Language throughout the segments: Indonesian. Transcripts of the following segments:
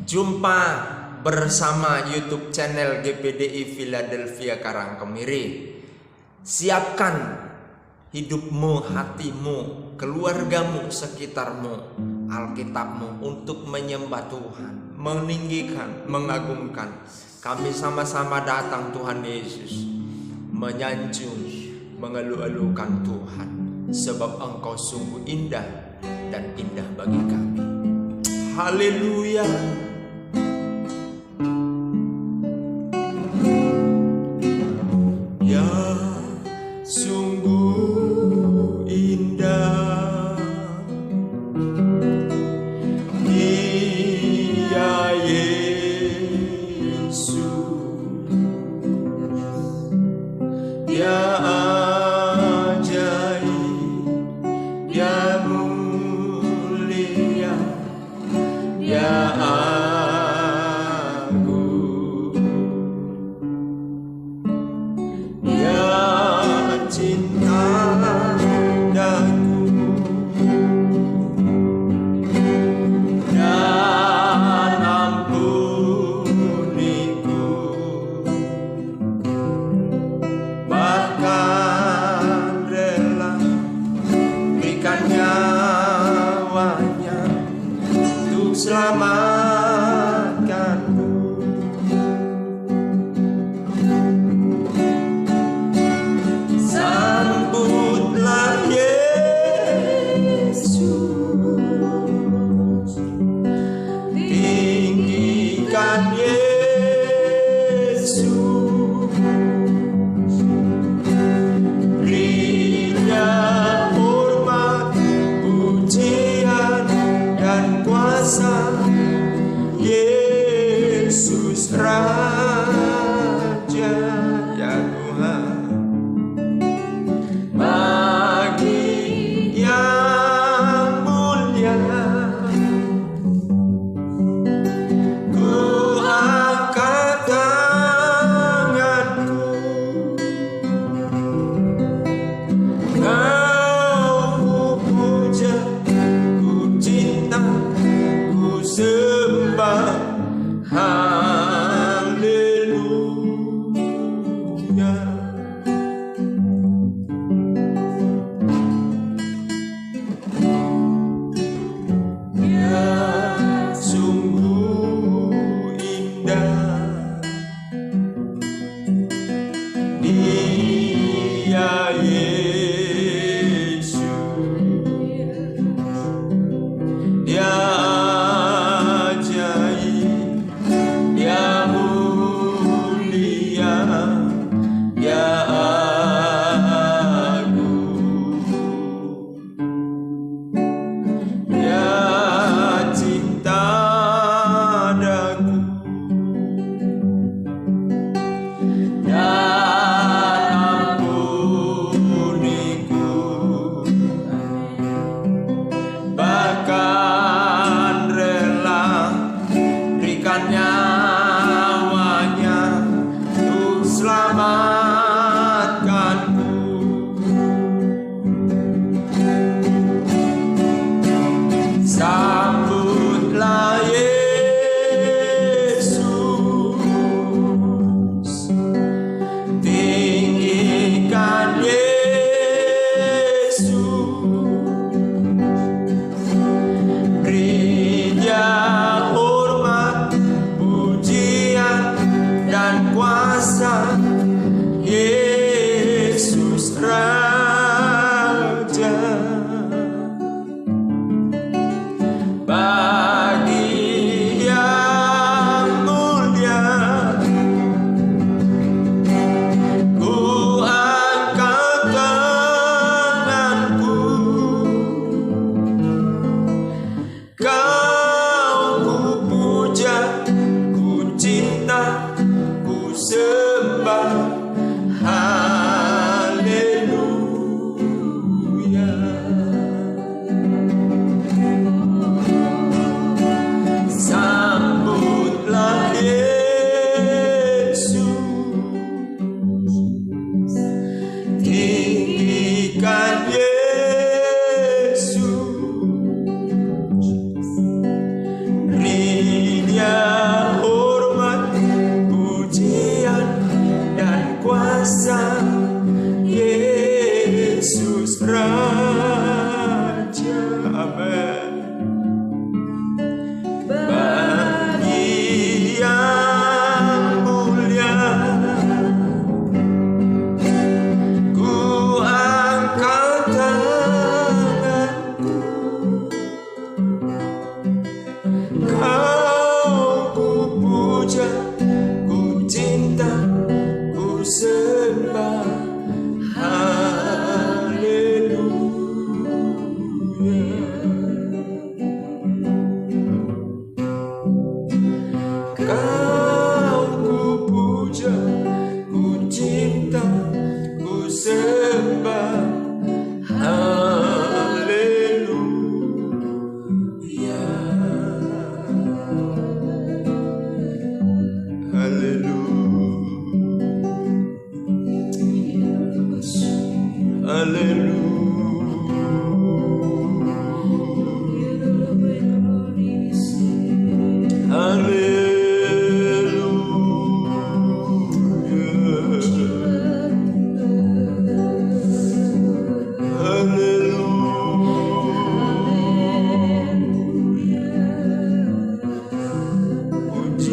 Jumpa bersama YouTube channel GPDI Philadelphia Karangkemiri. Siapkan hidupmu, hatimu, keluargamu, sekitarmu, Alkitabmu untuk menyembah Tuhan, meninggikan, mengagungkan. Kami sama-sama datang Tuhan Yesus, menyanjung, mengeluh-elukan Tuhan, sebab Engkau sungguh indah dan indah bagi kami. Haleluya. Ya, sungguh indah Dia Yesus, Dia ajaib, Dia mulia, Dia agung, Dia cinta daku dan ampuniku, bahkan rela berikan nyawanya untuk selamatkanku. Sambutlah Yesus, tinggikan Yesus, berinya hormat, pujian dan kuasa. Yesus Raja, ya Tuhan, bagi yang mulia ku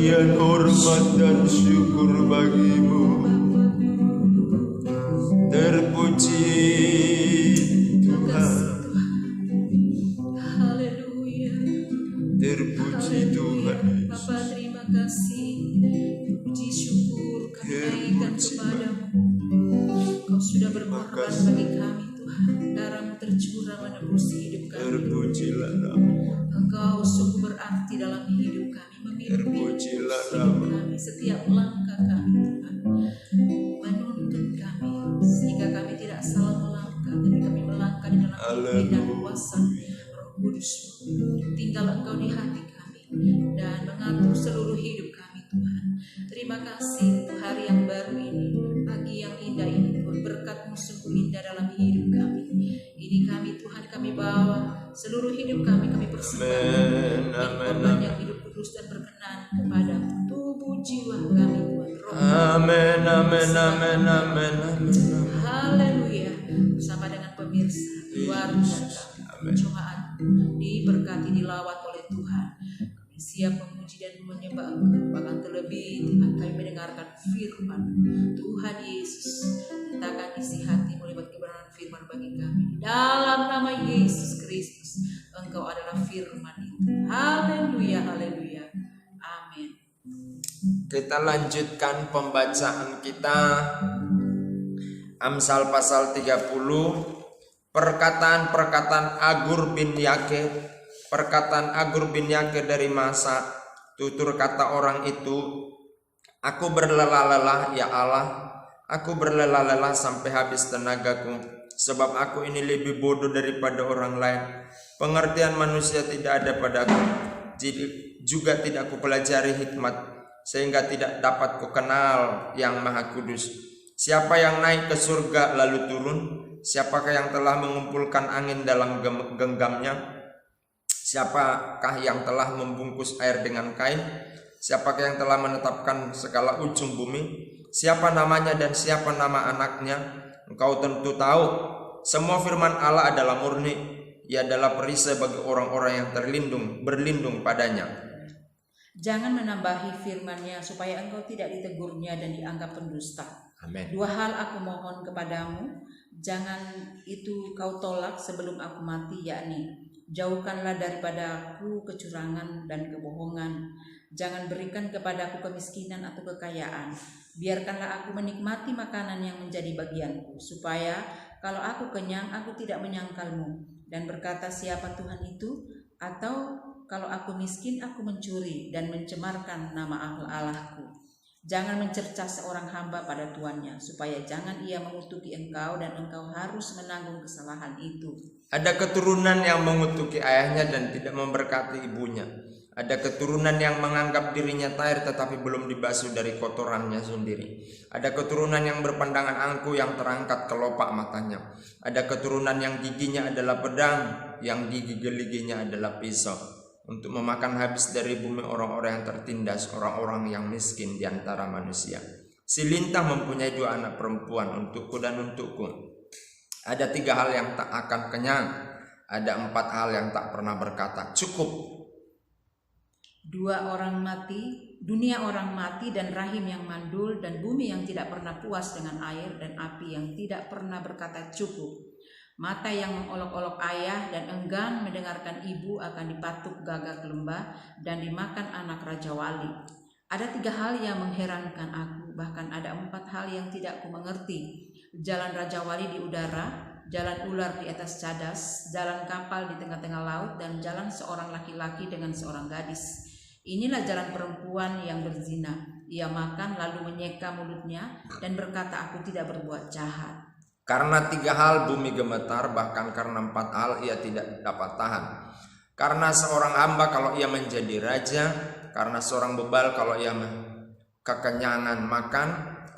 pujian, hormat dan syukur bagimu. Terpuji Tuhan, Haleluya. terpuji Tuhan. Bapa, terima kasih. Puji syukur kami naikkan kepadamu. Kau sudah berkorban bagi kami Tuhan. Darahmu tercurah menebusi hidup kami. Terpujilah nama, Engkau sungguh berarti dalam hidup kami. Memimpin terpujilah hidup nama. kami. Setiap langkah kami Tuhan menuntun kami sehingga kami tidak salah melangkah, tapi kami melangkah di dalam pimpin dan kuasa Roh Kudus. Tinggal Engkau di hati kami dan mengatur seluruh hidup kami Tuhan. Terima kasih untuk hari yang baru ini, pagi yang indah ini Tuhan. Berkat-Mu sungguh indah dalam hidup kami. Ini kami Tuhan, kami bawa seluruh hidup kami persembahkan korban yang hidup kudus dan berkenan kepada-Mu. Tubuh jiwa kami Tuhan, roh Amin, amin, amin, amin, amin. Haleluya. Bersama dengan pemirsa, keluarga kami, cobaan diberkati, dilawat oleh Tuhan. Kami siap memuji dan menyembah Engkau. Bahkan terlebih Tuhan, kami mendengarkan firman Tuhan Yesus. Nyatakan isi hati-Mu lewat kebenaran firman bagi kami. Dalam nama Yesus Kristus, Engkau adalah firman itu. Haleluya, haleluya. Amin. Kita lanjutkan pembacaan kita. Amsal pasal 30. Perkataan-perkataan Agur bin Yakir. Perkataan Agur bin Yakir dari masa. Tutur kata orang itu, aku berlelah-lelah ya Allah, aku berlelah-lelah sampai habis tenagaku, sebab aku ini lebih bodoh daripada orang lain. Pengertian manusia tidak ada padaku, juga tidak kupelajari hikmat, sehingga tidak dapat kukenal yang maha kudus. Siapa yang naik ke surga lalu turun? Siapakah yang telah mengumpulkan angin dalam genggamnya? Siapakah yang telah membungkus air dengan kain? Siapakah yang telah menetapkan segala ujung bumi? Siapa namanya dan siapa nama anaknya? Engkau tentu tahu. Semua firman Allah adalah murni. Ia adalah perisai bagi orang-orang yang berlindung padanya. Jangan menambahi firman-Nya supaya engkau tidak ditegurnya dan dianggap pendusta. Amin. 2 hal aku mohon kepadamu, jangan itu kau tolak sebelum aku mati, yakni jauhkanlah daripadaku kecurangan dan kebohongan. Jangan berikan kepadaku kemiskinan atau kekayaan. Biarkanlah aku menikmati makanan yang menjadi bagianku, supaya kalau aku kenyang aku tidak menyangkalmu dan berkata siapa Tuhan itu, atau kalau aku miskin aku mencuri dan mencemarkan nama Allahku. Jangan mencerca seorang hamba pada tuannya, supaya jangan ia mengutuki engkau dan engkau harus menanggung kesalahan itu. Ada keturunan yang mengutuki ayahnya dan tidak memberkati ibunya. Ada keturunan yang menganggap dirinya tahir tetapi belum dibasuh dari kotorannya sendiri. Ada keturunan yang berpandangan angkuh yang terangkat kelopak matanya. Ada keturunan yang giginya adalah pedang, yang gigi geliginya adalah pisau, untuk memakan habis dari bumi orang-orang yang tertindas, orang-orang yang miskin di antara manusia. Si lintah mempunyai 2 anak perempuan, untukku dan untukku. Ada 3 hal yang tak akan kenyang, ada 4 hal yang tak pernah berkata cukup. Dunia orang mati dan rahim yang mandul, dan bumi yang tidak pernah puas dengan air, dan api yang tidak pernah berkata cukup. Mata yang mengolok-olok ayah dan enggan mendengarkan ibu akan dipatuk gagak lembah dan dimakan anak raja wali. Ada 3 hal yang mengherankan aku, bahkan ada 4 hal yang tidak ku mengerti. Jalan raja wali di udara, jalan ular di atas cadas, jalan kapal di tengah-tengah laut, dan jalan seorang laki-laki dengan seorang gadis. Inilah jalan perempuan yang berzina. Ia makan lalu menyeka mulutnya dan berkata, aku tidak berbuat jahat. Karena 3 hal bumi gemetar, bahkan karena 4 hal ia tidak dapat tahan. Karena seorang hamba kalau ia menjadi raja, karena seorang bebal kalau ia kekenyangan makan,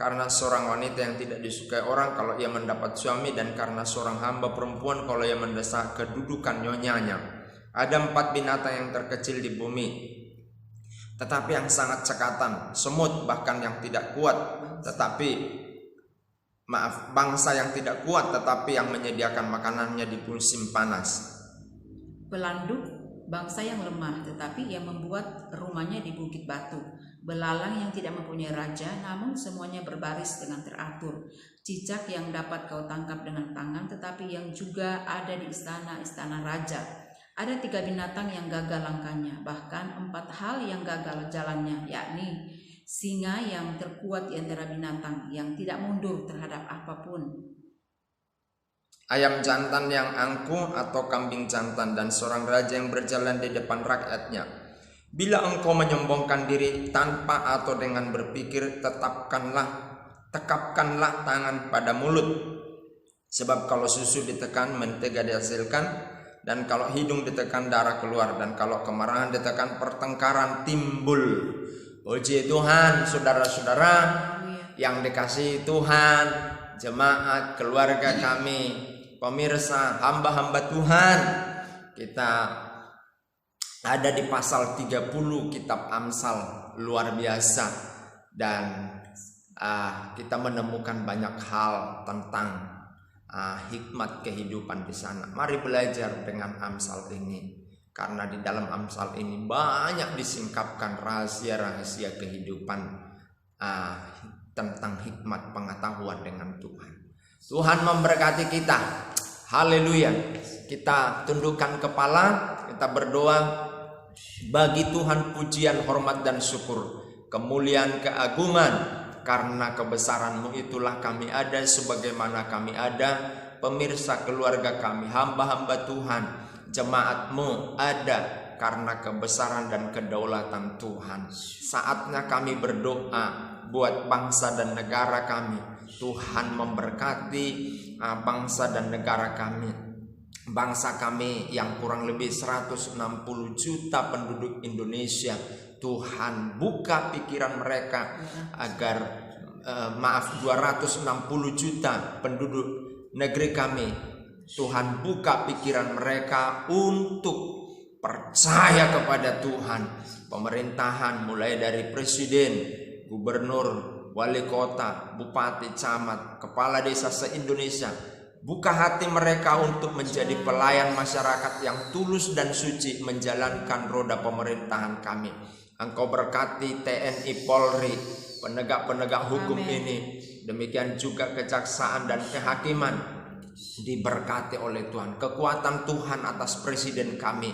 karena seorang wanita yang tidak disukai orang kalau ia mendapat suami, dan karena seorang hamba perempuan kalau ia mendesak kedudukan nyonyanya. Ada 4 binatang yang terkecil di bumi, tetapi yang sangat cekatan, semut bahkan yang tidak kuat, bangsa yang tidak kuat tetapi yang menyediakan makanannya di musim panas. Pelanduk bangsa yang lemah, tetapi ia membuat rumahnya di bukit batu. Belalang yang tidak mempunyai raja, namun semuanya berbaris dengan teratur. Cicak yang dapat kau tangkap dengan tangan, tetapi yang juga ada di istana-istana raja. Ada 3 binatang yang gagal langkahnya, bahkan 4 hal yang gagal jalannya, yakni singa yang terkuat di antara binatang, yang tidak mundur terhadap apapun. Ayam jantan yang angkuh atau kambing jantan, dan seorang raja yang berjalan di depan rakyatnya. Bila engkau menyombongkan diri tanpa atau dengan berpikir, tekapkanlah tangan pada mulut. Sebab kalau susu ditekan, mentega dihasilkan, dan kalau hidung ditekan, darah keluar, dan kalau kemarahan ditekan, pertengkaran timbul. Puji Tuhan, saudara-saudara yang dikasihi Tuhan, jemaat, keluarga kami, pemirsa, hamba-hamba Tuhan. Kita ada di pasal 30 kitab Amsal, luar biasa. Dan kita menemukan banyak hal tentang hikmat kehidupan di sana. Mari belajar dengan Amsal ini, karena di dalam Amsal ini banyak disingkapkan rahasia-rahasia kehidupan tentang hikmat pengetahuan dengan Tuhan. Tuhan memberkati kita. Haleluya. Kita tundukkan kepala, kita berdoa. Bagi Tuhan pujian, hormat dan syukur, kemuliaan, keagungan, karena kebesaran-Mu itulah kami ada sebagaimana kami ada. Pemirsa, keluarga kami, hamba-hamba Tuhan, jemaat-Mu ada karena kebesaran dan kedaulatan Tuhan. Saatnya kami berdoa buat bangsa dan negara kami. Tuhan memberkati bangsa dan negara kami. Bangsa kami yang kurang lebih 160 juta penduduk Indonesia, Tuhan buka pikiran mereka agar 260 juta penduduk negeri kami, Tuhan buka pikiran mereka untuk percaya kepada Tuhan. Pemerintahan mulai dari presiden, gubernur, wali kota, bupati, camat, kepala desa se-Indonesia, buka hati mereka untuk menjadi pelayan masyarakat yang tulus dan suci menjalankan roda pemerintahan kami. Engkau berkati TNI, Polri, penegak-penegak hukum ini. Demikian juga kejaksaan dan kehakiman diberkati oleh Tuhan. Kekuatan Tuhan atas presiden kami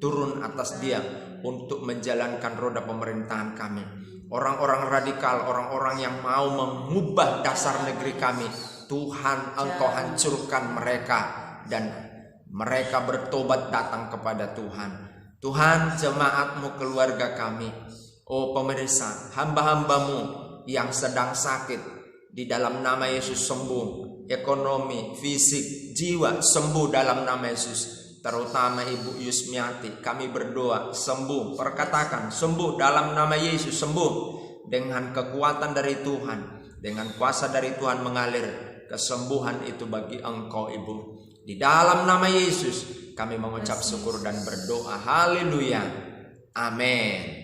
turun atas dia untuk menjalankan roda pemerintahan kami. Orang-orang radikal, orang-orang yang mau mengubah dasar negeri kami, Tuhan Engkau hancurkan mereka dan mereka bertobat datang kepada Tuhan. Tuhan, jemaat-Mu, keluarga kami, oh pemirsa, hamba-hamba-Mu yang sedang sakit, di dalam nama Yesus sembuh. Ekonomi, fisik, jiwa sembuh dalam nama Yesus. Terutama Ibu Yusmiati, kami berdoa sembuh, perkatakan sembuh dalam nama Yesus, sembuh dengan kekuatan dari Tuhan, dengan kuasa dari Tuhan mengalir. Kesembuhan itu bagi engkau, Ibu. Di dalam nama Yesus kami mengucap syukur dan berdoa. Haleluya. Amin.